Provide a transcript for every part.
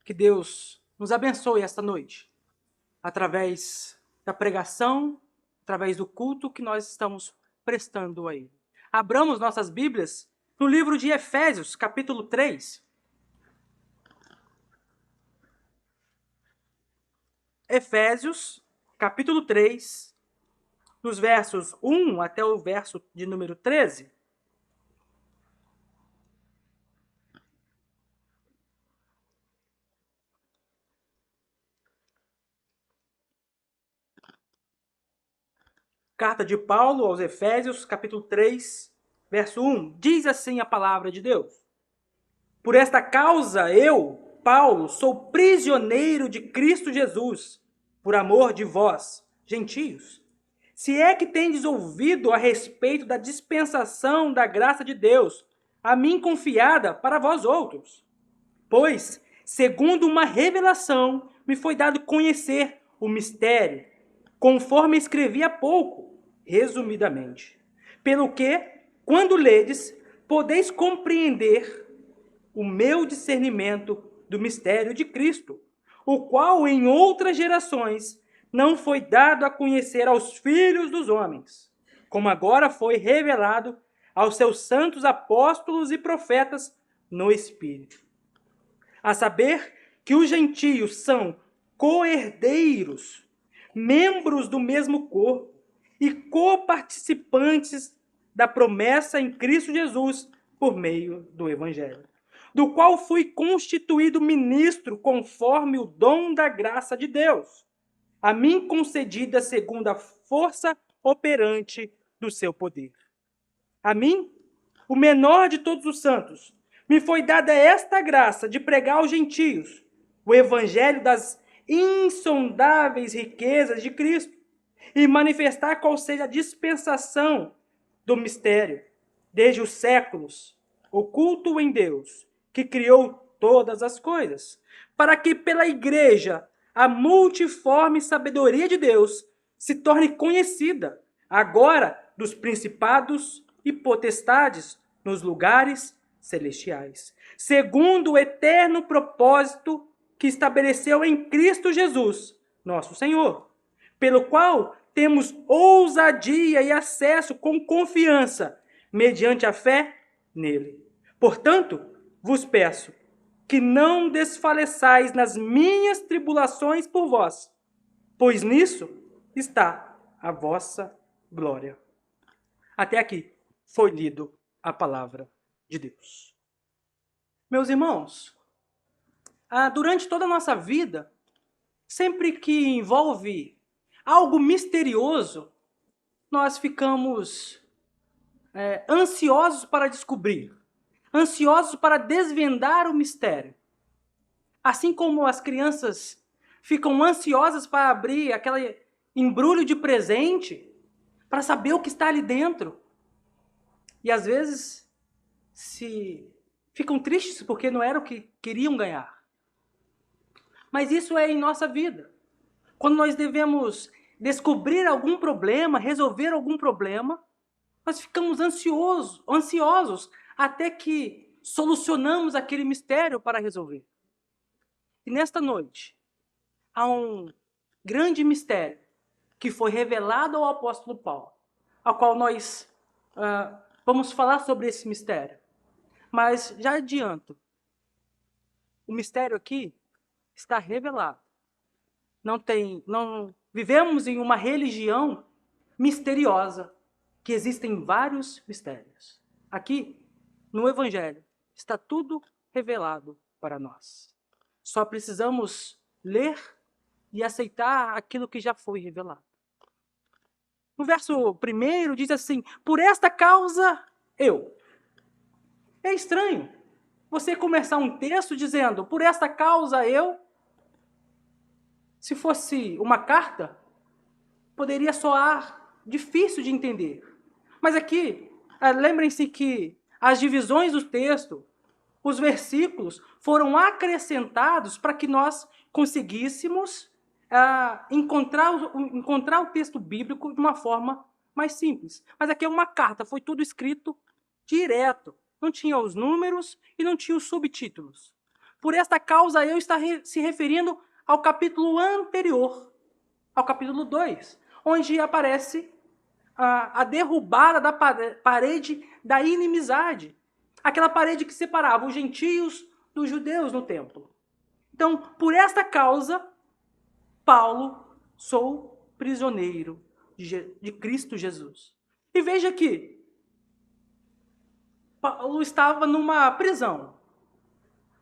Que Deus nos abençoe esta noite, através da pregação, através do culto que nós estamos prestando a Ele. Abramos nossas Bíblias no livro de Efésios, capítulo 3. Efésios, capítulo 3, dos versos 1 até o verso de número 13. Carta de Paulo aos Efésios, capítulo 3, verso 1. Diz assim a palavra de Deus: Por esta causa eu, Paulo, sou prisioneiro de Cristo Jesus, por amor de vós, gentios. Se é que tendes ouvido a respeito da dispensação da graça de Deus, a mim confiada para vós outros. Pois, segundo uma revelação, me foi dado conhecer o mistério, conforme escrevi há pouco, resumidamente. Pelo que, quando ledes, podeis compreender o meu discernimento do mistério de Cristo, o qual em outras gerações não foi dado a conhecer aos filhos dos homens, como agora foi revelado aos seus santos apóstolos e profetas no Espírito. A saber que os gentios são co-herdeiros, membros do mesmo corpo e coparticipantes da promessa em Cristo Jesus por meio do Evangelho, do qual fui constituído ministro conforme o dom da graça de Deus, a mim concedida segundo a força operante do seu poder. A mim, o menor de todos os santos, me foi dada esta graça de pregar aos gentios o evangelho das insondáveis riquezas de Cristo e manifestar qual seja a dispensação do mistério, desde os séculos, oculto em Deus, que criou todas as coisas, para que pela igreja a multiforme sabedoria de Deus se torne conhecida, agora dos principados e potestades nos lugares celestiais, segundo o eterno propósito que estabeleceu em Cristo Jesus, nosso Senhor, pelo qual temos ousadia e acesso com confiança, mediante a fé nele. Portanto, vos peço que não desfaleçais nas minhas tribulações por vós, pois nisso está a vossa glória. Até aqui foi lido a palavra de Deus. Meus irmãos, durante toda a nossa vida, sempre que envolve algo misterioso, nós ficamos ansiosos para descobrir, ansiosos para desvendar o mistério. Assim como as crianças ficam ansiosas para abrir aquele embrulho de presente, para saber o que está ali dentro. E às vezes ficam tristes porque não era o que queriam ganhar. Mas isso é em nossa vida. Quando nós devemos descobrir algum problema, resolver algum problema, nós ficamos ansiosos até que solucionamos aquele mistério para resolver. E nesta noite, há um grande mistério que foi revelado ao apóstolo Paulo, ao qual nós vamos falar sobre esse mistério. Mas já adianto, o mistério aqui está revelado. Não vivemos em uma religião misteriosa, que existem vários mistérios. Aqui, no Evangelho, está tudo revelado para nós. Só precisamos ler e aceitar aquilo que já foi revelado. No verso 1 diz assim: por esta causa eu. É estranho você começar um texto dizendo, por esta causa eu. Se fosse uma carta, poderia soar difícil de entender. Mas aqui, lembrem-se que as divisões do texto, os versículos, foram acrescentados para que nós conseguíssemos encontrar o texto bíblico de uma forma mais simples. Mas aqui é uma carta, foi tudo escrito direto. Não tinha os números e não tinha os subtítulos. Por esta causa eu está se referindo ao capítulo anterior, ao capítulo 2, onde aparece a derrubada da parede da inimizade. Aquela parede que separava os gentios dos judeus no templo. Então, por esta causa, Paulo, sou prisioneiro de Cristo Jesus. E veja que Paulo estava numa prisão,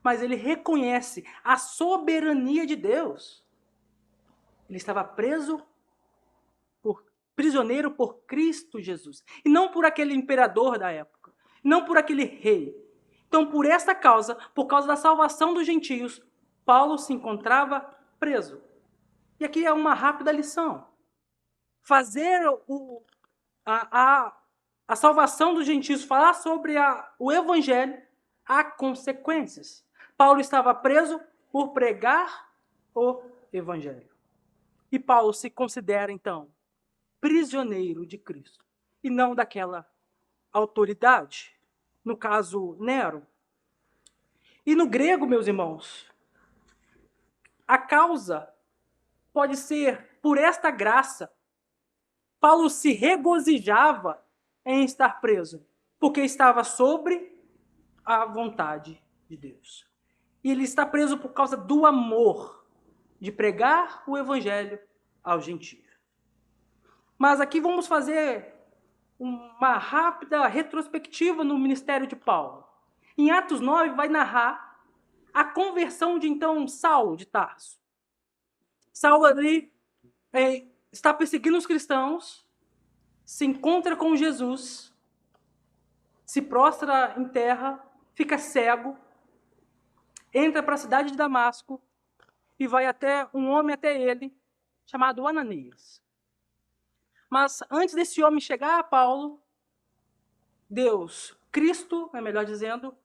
mas ele reconhece a soberania de Deus. Ele estava prisioneiro por Cristo Jesus, e não por aquele imperador da época, não por aquele rei. Então, por esta causa, por causa da salvação dos gentios, Paulo se encontrava preso. E aqui é uma rápida lição. Fazer a salvação dos gentios, falar sobre o evangelho, há consequências. Paulo estava preso por pregar o evangelho. E Paulo se considera, então, prisioneiro de Cristo, e não daquela autoridade, no caso, Nero. E no grego, meus irmãos, a causa pode ser por esta graça. Paulo se regozijava em estar preso, porque estava sobre a vontade de Deus. E ele está preso por causa do amor de pregar o evangelho aos gentios. Mas aqui vamos fazer uma rápida retrospectiva no ministério de Paulo. Em Atos 9 vai narrar a conversão de então Saulo de Tarso. Saulo ali está perseguindo os cristãos, se encontra com Jesus, se prostra em terra, fica cego, entra para a cidade de Damasco e vai até um homem até ele, chamado Ananias. Mas antes desse homem chegar a Paulo, Deus, Cristo, melhor dizendo,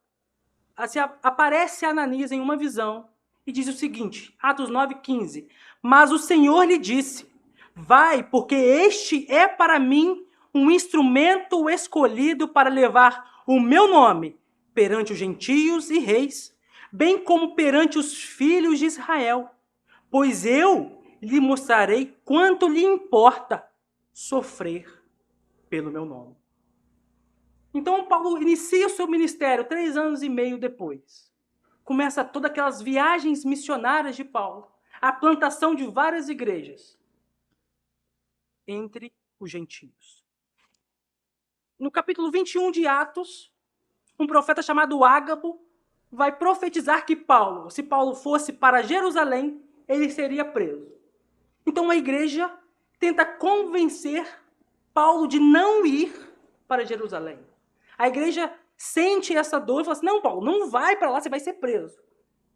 aparece a Ananias em uma visão e diz o seguinte, Atos 9:15, mas o Senhor lhe disse, vai, porque este é para mim um instrumento escolhido para levar o meu nome perante os gentios e reis, bem como perante os filhos de Israel, pois eu lhe mostrarei quanto lhe importa sofrer pelo meu nome. Então, Paulo inicia o seu ministério 3 anos e meio depois. Começa todas aquelas viagens missionárias de Paulo, a plantação de várias igrejas entre os gentios. No capítulo 21 de Atos, um profeta chamado Ágabo vai profetizar que Paulo, se Paulo fosse para Jerusalém, ele seria preso. Então a igreja tenta convencer Paulo de não ir para Jerusalém. A igreja sente essa dor e fala assim, não, Paulo, não vai para lá, você vai ser preso.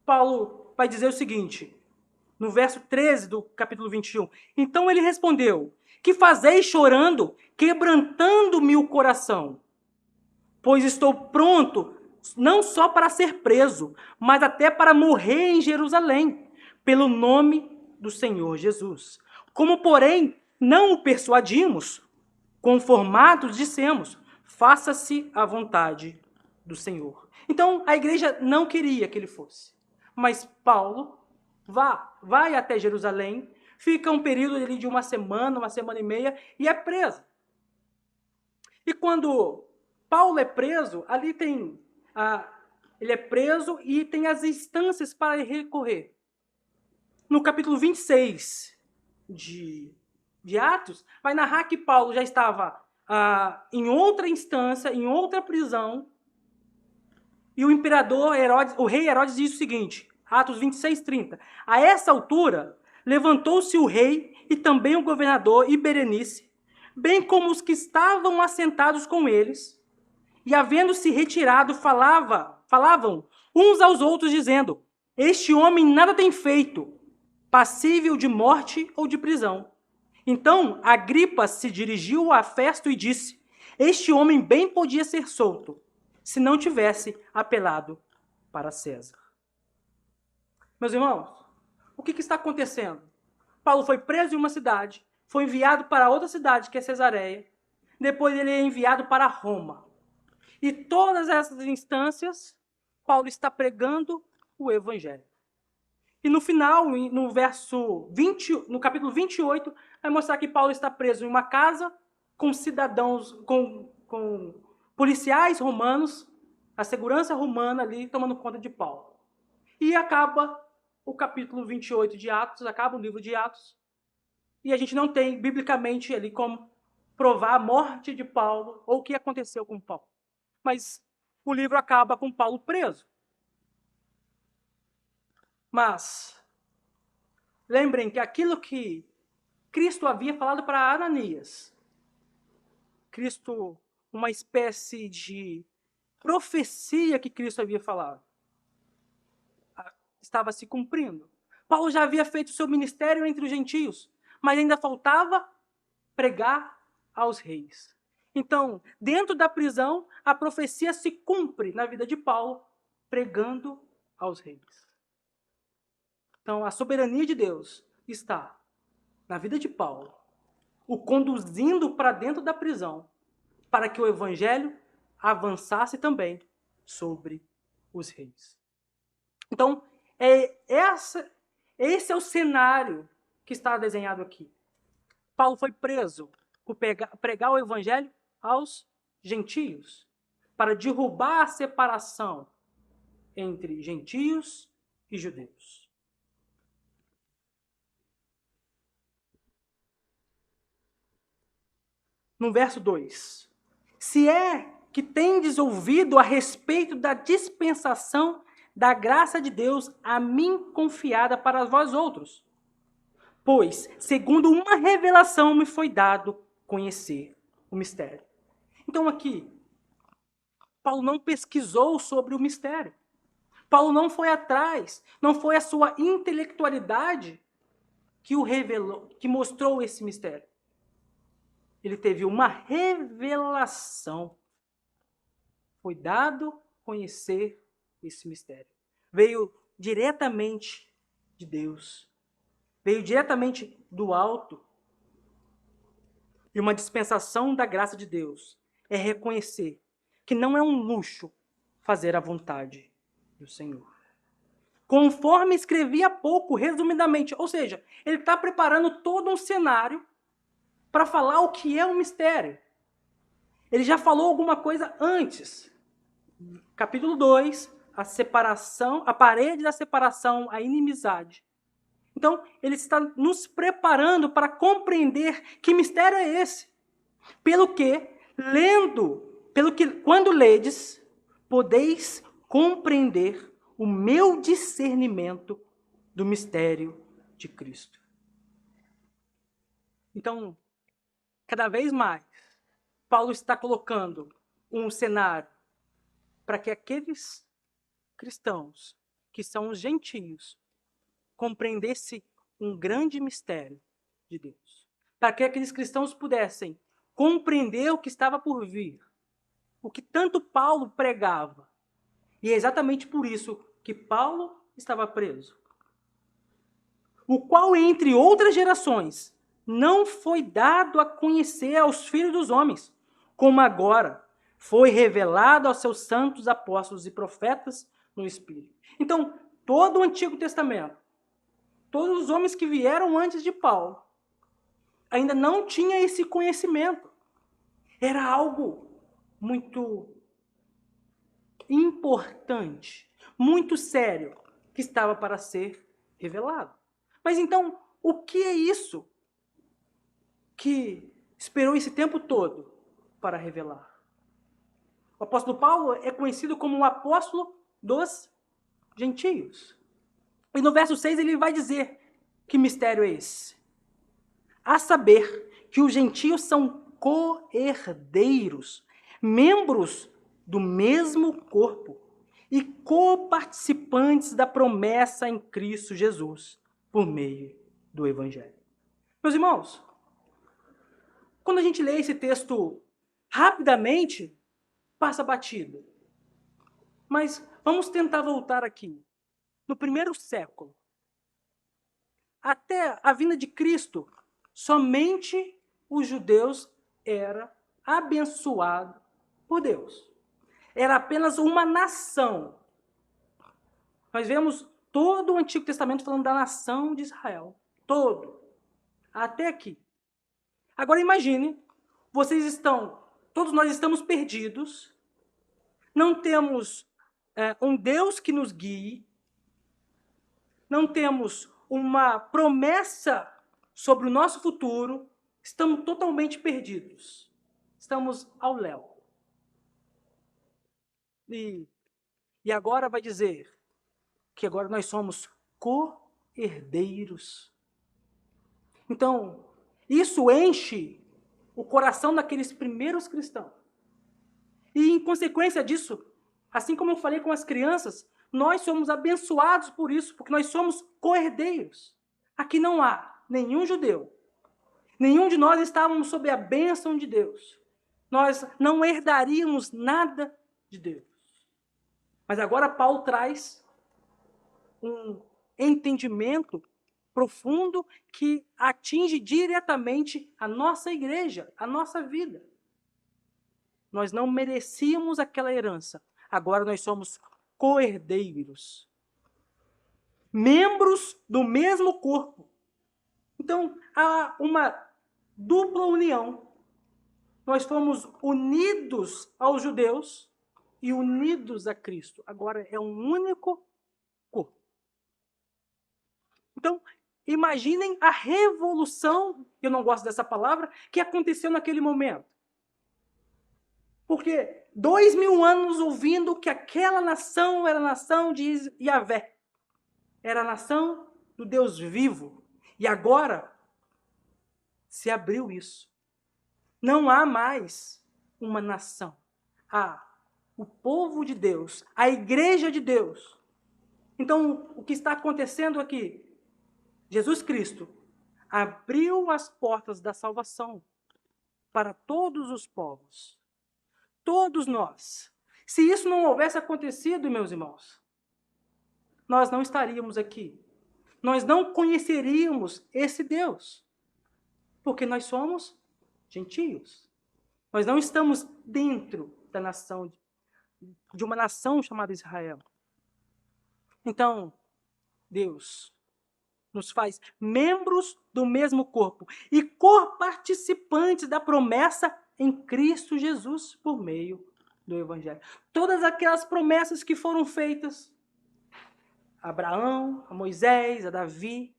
Paulo vai dizer o seguinte, no verso 13 do capítulo 21, então ele respondeu, que fazeis chorando, quebrantando-me o coração? Pois estou pronto, não só para ser preso, mas até para morrer em Jerusalém, pelo nome do Senhor Jesus. Como, porém, não o persuadimos, conformados dissemos, faça-se a vontade do Senhor. Então, a igreja não queria que ele fosse. Mas Paulo vai até Jerusalém, fica um período ali de uma semana e meia, e é preso. E quando Paulo é preso, ali ele é preso e tem as instâncias para recorrer. No capítulo 26 de Atos, vai narrar que Paulo já estava em outra instância, em outra prisão, e o imperador Herodes, o rei Herodes diz o seguinte, Atos 26:30, a essa altura, levantou-se o rei e também o governador e Berenice, bem como os que estavam assentados com eles, e havendo-se retirado, falavam uns aos outros, dizendo, este homem nada tem feito, passível de morte ou de prisão. Então, Agripa se dirigiu a Festo e disse, este homem bem podia ser solto, se não tivesse apelado para César. Meus irmãos, o que está acontecendo? Paulo foi preso em uma cidade, foi enviado para outra cidade, que é Cesareia, depois ele é enviado para Roma. E todas essas instâncias, Paulo está pregando o evangelho. E no final, no verso 20, no capítulo 28, vai mostrar que Paulo está preso em uma casa com cidadãos, com policiais romanos, a segurança romana ali tomando conta de Paulo. E acaba o capítulo 28 de Atos, acaba o livro de Atos, e a gente não tem, biblicamente, ali como provar a morte de Paulo ou o que aconteceu com Paulo. Mas o livro acaba com Paulo preso. Mas lembrem que aquilo que Cristo havia falado para Ananias, Cristo, uma espécie de profecia que Cristo havia falado, estava se cumprindo. Paulo já havia feito seu ministério entre os gentios, mas ainda faltava pregar aos reis. Então, dentro da prisão, a profecia se cumpre na vida de Paulo, pregando aos reis. Então, a soberania de Deus está na vida de Paulo, o conduzindo para dentro da prisão, para que o evangelho avançasse também sobre os reis. Então, esse é o cenário que está desenhado aqui. Paulo foi preso por pregar o evangelho aos gentios, para derrubar a separação entre gentios e judeus. No verso 2, se é que tendes ouvido a respeito da dispensação da graça de Deus a mim confiada para vós outros, pois, segundo uma revelação me foi dado conhecer o mistério. Então aqui, Paulo não pesquisou sobre o mistério. Paulo não foi atrás, não foi a sua intelectualidade que o revelou, que mostrou esse mistério. Ele teve uma revelação. Foi dado conhecer esse mistério. Veio diretamente de Deus. Veio diretamente do alto. E uma dispensação da graça de Deus é reconhecer que não é um luxo fazer a vontade do Senhor. Conforme escrevi há pouco, resumidamente, ou seja, ele está preparando todo um cenário para falar o que é um mistério. Ele já falou alguma coisa antes. Capítulo 2, a separação, a parede da separação, a inimizade. Então, ele está nos preparando para compreender que mistério é esse. Pelo que, quando ledes, podeis compreender o meu discernimento do mistério de Cristo. Então, cada vez mais, Paulo está colocando um cenário para que aqueles cristãos, que são os gentios, compreendessem um grande mistério de Deus. Para que aqueles cristãos pudessem compreender o que estava por vir, o que tanto Paulo pregava. E é exatamente por isso que Paulo estava preso. O qual, entre outras gerações, não foi dado a conhecer aos filhos dos homens, como agora foi revelado aos seus santos apóstolos e profetas no Espírito. Então, todo o Antigo Testamento, todos os homens que vieram antes de Paulo, ainda não tinha esse conhecimento. Era algo muito importante, muito sério, que estava para ser revelado. Mas então, o que é isso que esperou esse tempo todo para revelar? O apóstolo Paulo é conhecido como o apóstolo dos gentios. E no verso 6 ele vai dizer que mistério é esse. A saber que os gentios são co-herdeiros, membros do mesmo corpo e coparticipantes da promessa em Cristo Jesus, por meio do Evangelho. Meus irmãos, quando a gente lê esse texto rapidamente, passa batido. Mas vamos tentar voltar aqui. No primeiro século, até a vinda de Cristo, somente os judeus eram abençoados por Deus. Era apenas uma nação Nós vemos todo o Antigo Testamento falando da nação de Israel. Todo. Até aqui. Agora imagine, todos nós estamos perdidos, não temos um Deus que nos guie, não temos uma promessa sobre o nosso futuro, estamos totalmente perdidos. Estamos ao léu. E agora vai dizer que agora nós somos co-herdeiros. Então, isso enche o coração daqueles primeiros cristãos. E em consequência disso, assim como eu falei com as crianças, nós somos abençoados por isso, porque nós somos co-herdeiros. Aqui não há nenhum judeu. Nenhum de nós estávamos sob a bênção de Deus. Nós não herdaríamos nada de Deus. Mas agora Paulo traz um entendimento profundo que atinge diretamente a nossa igreja, a nossa vida. Nós não merecíamos aquela herança. Agora nós somos co-herdeiros. Membros do mesmo corpo. Então, há uma dupla união. Nós fomos unidos aos judeus e unidos a Cristo. Agora é um único corpo. Então, imaginem a revolução, eu não gosto dessa palavra, que aconteceu naquele momento. Porque 2000 anos ouvindo que aquela nação era a nação de Yahvé. Era a nação do Deus vivo. E agora se abriu isso. Não há mais uma nação. Há o povo de Deus, a igreja de Deus. Então, o que está acontecendo aqui? Jesus Cristo abriu as portas da salvação para todos os povos. Todos nós. Se isso não houvesse acontecido, meus irmãos, nós não estaríamos aqui. Nós não conheceríamos esse Deus. Porque nós somos gentios. Nós não estamos dentro da nação, de uma nação chamada Israel. Então, Deus nos faz membros do mesmo corpo e co-participantes da promessa em Cristo Jesus por meio do Evangelho. Todas aquelas promessas que foram feitas a Abraão, a Moisés, a Davi,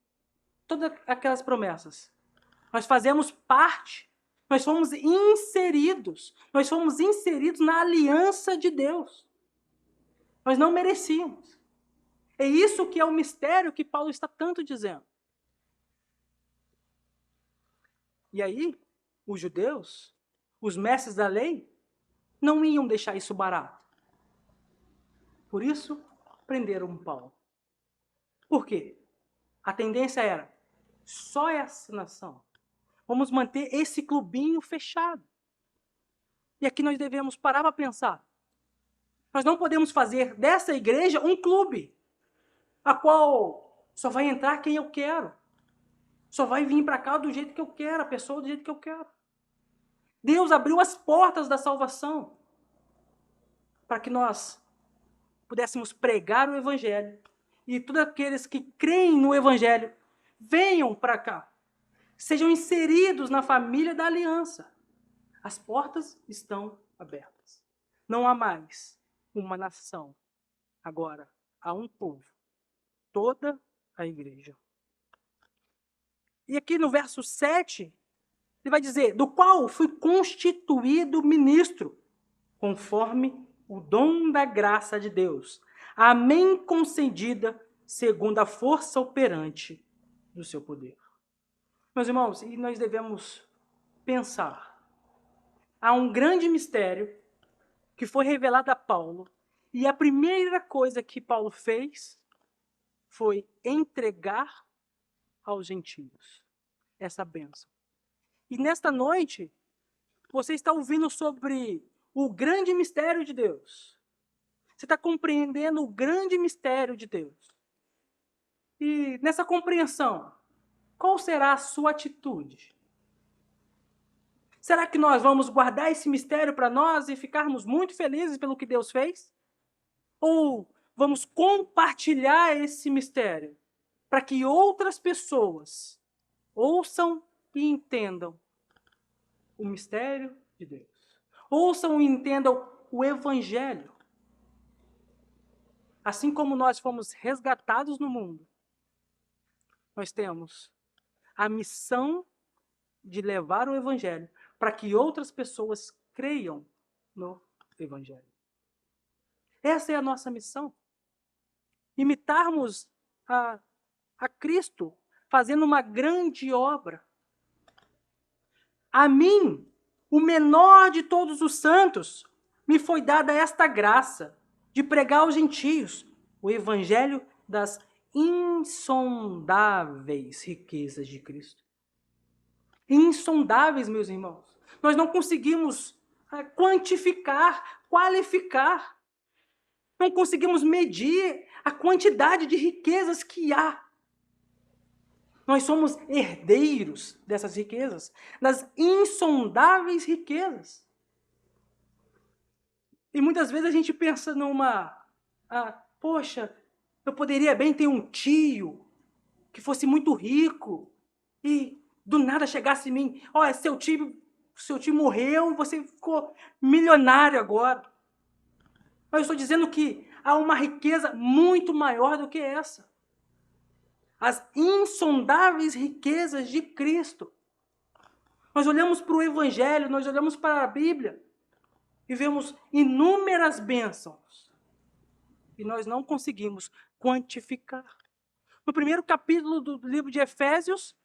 todas aquelas promessas, nós fazemos parte, nós fomos inseridos na aliança de Deus. Nós não merecíamos. É isso que é o mistério que Paulo está tanto dizendo. E aí, os judeus, os mestres da lei, não iam deixar isso barato. Por isso, prenderam Paulo. Por quê? A tendência era, só essa nação. Vamos manter esse clubinho fechado. E aqui nós devemos parar para pensar. Nós não podemos fazer dessa igreja um clube, a qual só vai entrar quem eu quero. Só vai vir para cá do jeito que eu quero, a pessoa do jeito que eu quero. Deus abriu as portas da salvação para que nós pudéssemos pregar o Evangelho. E todos aqueles que creem no Evangelho venham para cá. Sejam inseridos na família da aliança. As portas estão abertas. Não há mais uma nação. Agora há um povo. Toda a igreja. E aqui no verso 7, ele vai dizer, do qual fui constituído ministro, conforme o dom da graça de Deus. Amém concedida segundo a força operante do seu poder. Meus irmãos, e nós devemos pensar. Há um grande mistério que foi revelado a Paulo, e a primeira coisa que Paulo fez foi entregar aos gentios essa bênção. E nesta noite, você está ouvindo sobre o grande mistério de Deus. Você está compreendendo o grande mistério de Deus. E nessa compreensão, qual será a sua atitude? Será que nós vamos guardar esse mistério para nós e ficarmos muito felizes pelo que Deus fez? Ou vamos compartilhar esse mistério para que outras pessoas ouçam e entendam o mistério de Deus. Ouçam e entendam o Evangelho. Assim como nós fomos resgatados no mundo, nós temos a missão de levar o Evangelho para que outras pessoas creiam no Evangelho. Essa é a nossa missão. Imitarmos a Cristo fazendo uma grande obra. A mim, o menor de todos os santos, me foi dada esta graça de pregar aos gentios o evangelho das insondáveis riquezas de Cristo. Insondáveis, meus irmãos. Nós não conseguimos quantificar, qualificar. Não conseguimos medir a quantidade de riquezas que há. Nós somos herdeiros dessas riquezas, das insondáveis riquezas. E muitas vezes a gente pensa poxa, eu poderia bem ter um tio que fosse muito rico e do nada chegasse em mim, olha, seu tio morreu e você ficou milionário agora. Mas eu estou dizendo que há uma riqueza muito maior do que essa. As insondáveis riquezas de Cristo. Nós olhamos para o Evangelho, nós olhamos para a Bíblia e vemos inúmeras bênçãos. E nós não conseguimos quantificar. No primeiro capítulo do livro de Efésios,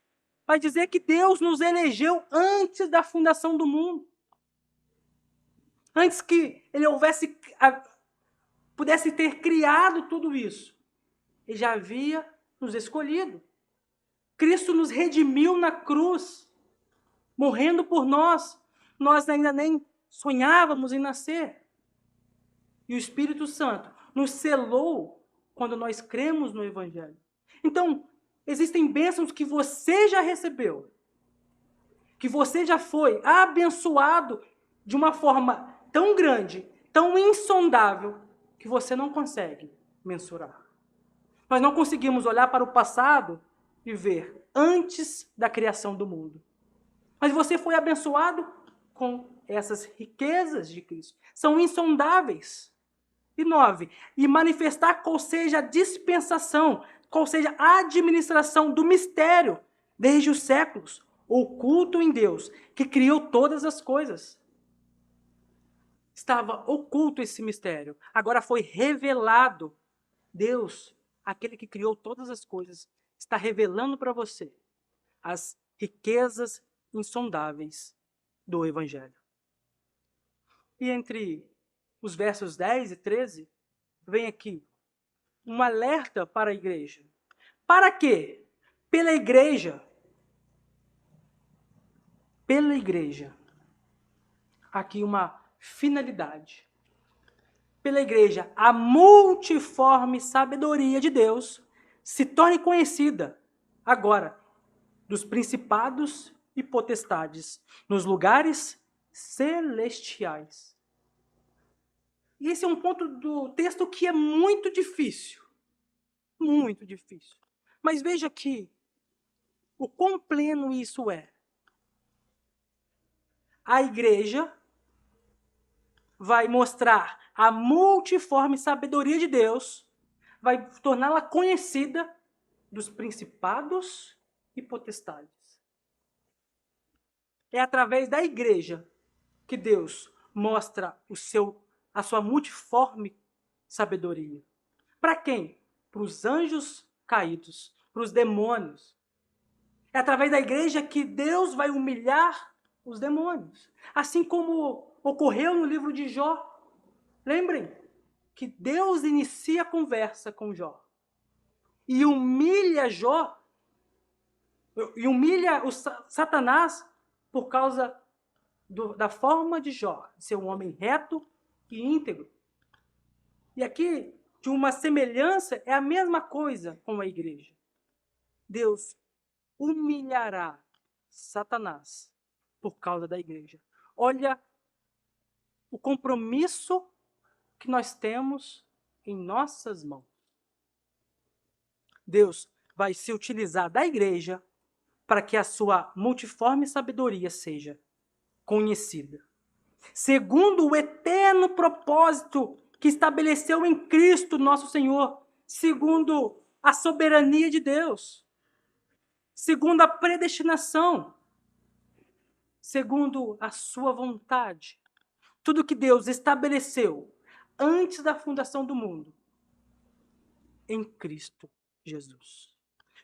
vai dizer que Deus nos elegeu antes da fundação do mundo. Antes que Ele pudesse ter criado tudo isso. Ele já havia nos escolhido. Cristo nos redimiu na cruz, morrendo por nós. Nós ainda nem sonhávamos em nascer. E o Espírito Santo nos selou quando nós cremos no Evangelho. Então, existem bênçãos que você já recebeu, que você já foi abençoado de uma forma tão grande, tão insondável, que você não consegue mensurar. Nós não conseguimos olhar para o passado e ver antes da criação do mundo. Mas você foi abençoado com essas riquezas de Cristo. São insondáveis. E 9, e manifestar qual seja a dispensação, qual seja a administração do mistério, desde os séculos, oculto em Deus, que criou todas as coisas. Estava oculto esse mistério, agora foi revelado. Deus, aquele que criou todas as coisas, está revelando para você as riquezas insondáveis do Evangelho. E entre os versos 10 e 13, vem aqui um alerta para a igreja. Para quê? Pela igreja, aqui uma finalidade. Pela igreja, a multiforme sabedoria de Deus se torne conhecida agora dos principados e potestades nos lugares celestiais. E esse é um ponto do texto que é muito difícil. Muito difícil. Mas veja aqui o quão pleno isso é. A igreja vai mostrar a multiforme sabedoria de Deus, vai torná-la conhecida dos principados e potestades. É através da igreja que Deus mostra a sua multiforme sabedoria. Para quem? Para os anjos caídos, para os demônios. É através da igreja que Deus vai humilhar os demônios. Assim como ocorreu no livro de Jó. Lembrem que Deus inicia a conversa com Jó. E humilha Jó, e humilha o Satanás por causa da forma de Jó, de ser um homem reto e íntegro. E aqui, de uma semelhança, é a mesma coisa com a igreja. Deus humilhará Satanás por causa da igreja. Olha o compromisso que nós temos em nossas mãos. Deus vai se utilizar da igreja para que a sua multiforme sabedoria seja conhecida. Segundo o eterno propósito que estabeleceu em Cristo nosso Senhor, segundo a soberania de Deus, segundo a predestinação, segundo a sua vontade. Tudo que Deus estabeleceu antes da fundação do mundo, em Cristo Jesus.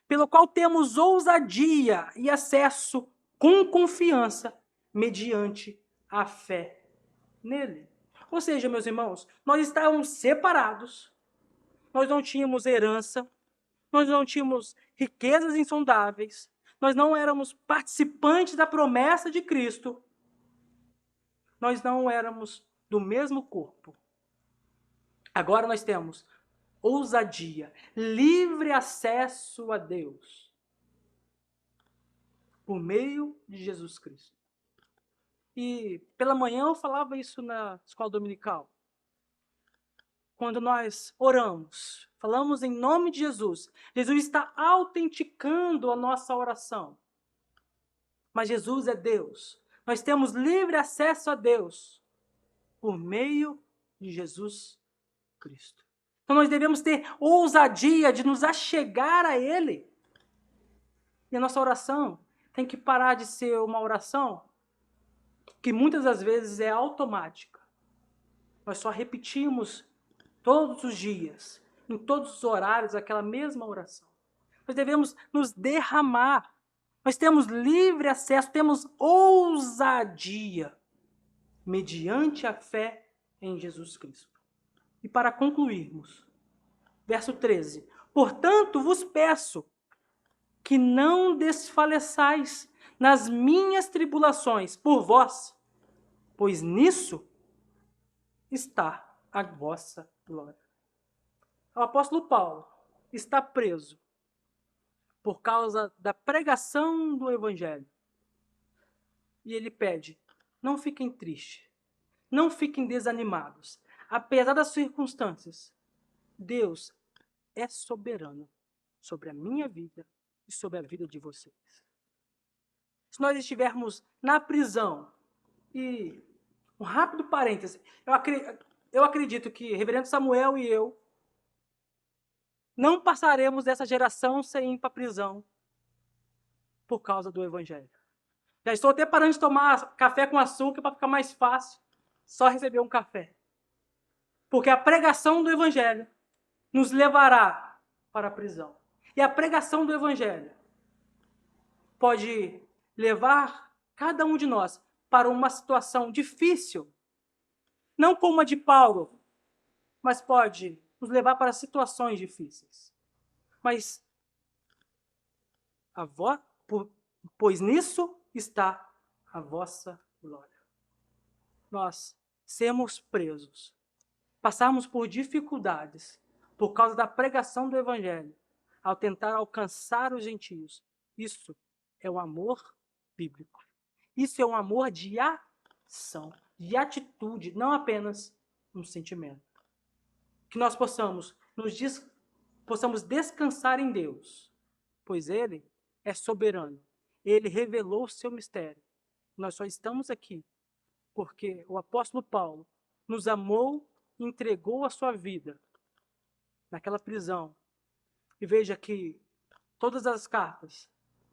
Pelo qual temos ousadia e acesso com confiança mediante a fé nele. Ou seja, meus irmãos, nós estávamos separados, nós não tínhamos herança, nós não tínhamos riquezas insondáveis, nós não éramos participantes da promessa de Cristo, nós não éramos do mesmo corpo. Agora nós temos ousadia, livre acesso a Deus, por meio de Jesus Cristo. E pela manhã eu falava isso na escola dominical. Quando nós oramos, falamos em nome de Jesus, Jesus está autenticando a nossa oração. Mas Jesus é Deus. Nós temos livre acesso a Deus por meio de Jesus Cristo. Então nós devemos ter ousadia de nos achegar a Ele. E a nossa oração tem que parar de ser uma oração que muitas das vezes é automática. Nós só repetimos todos os dias, em todos os horários, aquela mesma oração. Nós devemos nos derramar. Nós temos livre acesso, temos ousadia, mediante a fé em Jesus Cristo. E para concluirmos, verso 13. Portanto, vos peço que não desfaleçais nas minhas tribulações por vós, pois nisso está a vossa glória. O apóstolo Paulo está preso por causa da pregação do evangelho. E ele pede, não fiquem tristes, não fiquem desanimados. Apesar das circunstâncias, Deus é soberano sobre a minha vida e sobre a vida de vocês. Se nós estivermos na prisão, e um rápido parêntese, eu acredito que reverendo Samuel e eu não passaremos dessa geração sem ir para a prisão por causa do evangelho. Já estou até parando de tomar café com açúcar para ficar mais fácil só receber um café. Porque a pregação do evangelho nos levará para a prisão. E a pregação do evangelho pode levar cada um de nós para uma situação difícil, não como a de Paulo, mas pode nos levar para situações difíceis. Mas, pois nisso está a vossa glória. Nós sermos presos, passarmos por dificuldades por causa da pregação do evangelho, ao tentar alcançar os gentios, isso é o amor bíblico. Isso é um amor de ação, de atitude, não apenas um sentimento. Que nós possamos descansar em Deus, pois Ele é soberano. Ele revelou o seu mistério. Nós só estamos aqui porque o apóstolo Paulo nos amou e entregou a sua vida naquela prisão. E veja que todas as cartas,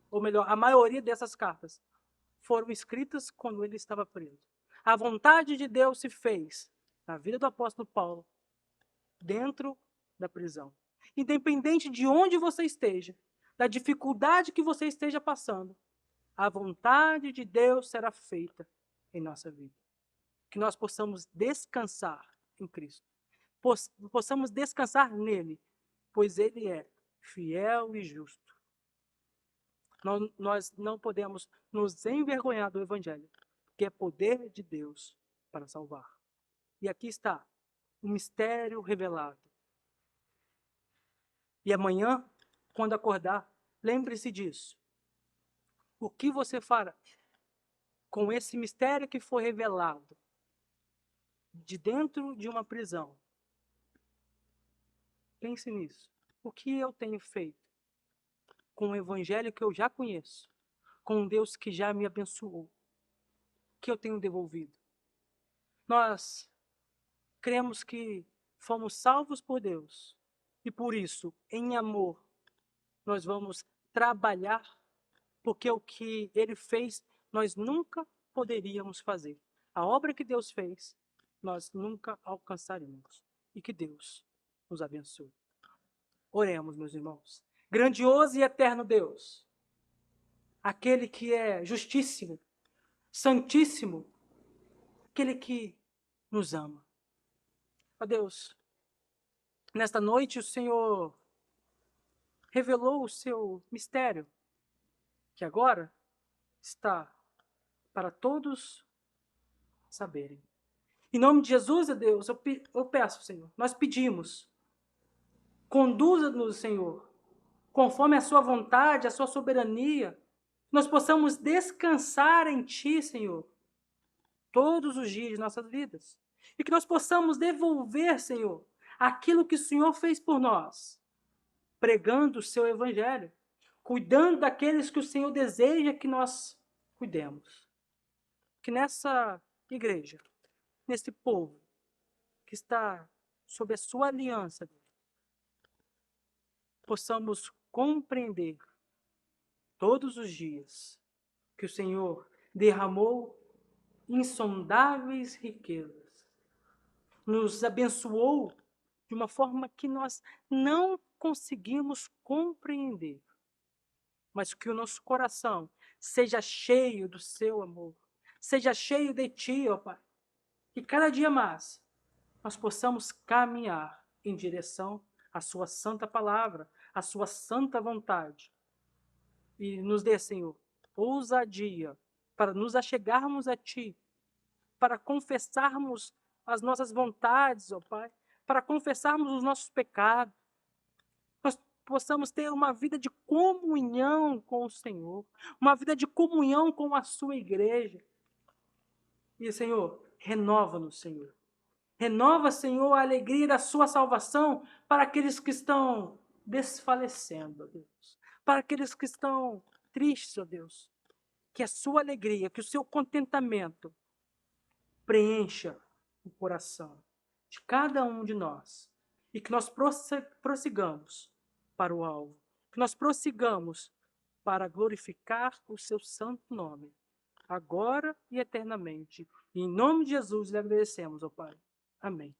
ou melhor, a maioria dessas cartas, foram escritas quando ele estava preso. A vontade de Deus se fez na vida do apóstolo Paulo, dentro da prisão. Independente de onde você esteja, da dificuldade que você esteja passando, a vontade de Deus será feita em nossa vida. Que nós possamos descansar em Cristo. Possamos descansar nele, pois ele é fiel e justo. Nós não podemos nos envergonhar do evangelho, que é poder de Deus para salvar. E aqui está o mistério revelado. E amanhã, quando acordar, lembre-se disso. O que você fará com esse mistério que foi revelado de dentro de uma prisão? Pense nisso. O que eu tenho feito com o evangelho que eu já conheço, com um Deus que já me abençoou, que eu tenho devolvido? Nós cremos que fomos salvos por Deus e por isso, em amor, nós vamos trabalhar, porque o que Ele fez, nós nunca poderíamos fazer. A obra que Deus fez, nós nunca alcançaríamos. E que Deus nos abençoe. Oremos, meus irmãos. Grandioso e eterno Deus, aquele que é justíssimo, santíssimo, aquele que nos ama. Ó Deus, nesta noite o Senhor revelou o seu mistério, que agora está para todos saberem. Em nome de Jesus, ó Deus, eu peço, Senhor, nós pedimos, conduza-nos, Senhor, conforme a sua vontade, a sua soberania, nós possamos descansar em Ti, Senhor, todos os dias de nossas vidas. E que nós possamos devolver, Senhor, aquilo que o Senhor fez por nós, pregando o seu evangelho, cuidando daqueles que o Senhor deseja que nós cuidemos. Que nessa igreja, nesse povo que está sob a sua aliança, possamos compreender todos os dias que o Senhor derramou insondáveis riquezas, nos abençoou de uma forma que nós não conseguimos compreender, mas que o nosso coração seja cheio do seu amor, seja cheio de Ti, ó Pai, que cada dia mais nós possamos caminhar em direção à Sua santa palavra, à Sua santa vontade. E nos dê, Senhor, ousadia para nos achegarmos a Ti, para confessarmos as nossas vontades, ó Pai, para confessarmos os nossos pecados, nós possamos ter uma vida de comunhão com o Senhor, uma vida de comunhão com a Sua igreja. E, Senhor, renova-nos, Senhor. Renova, Senhor, a alegria da Sua salvação para aqueles que estão desfalecendo, ó Deus. Para aqueles que estão tristes, ó Deus. Que a Sua alegria, que o Seu contentamento preencha o coração de cada um de nós. E que nós prossigamos para o alvo. Que nós prossigamos para glorificar o Seu santo nome, agora e eternamente. E em nome de Jesus lhe agradecemos, ó Pai. Amém.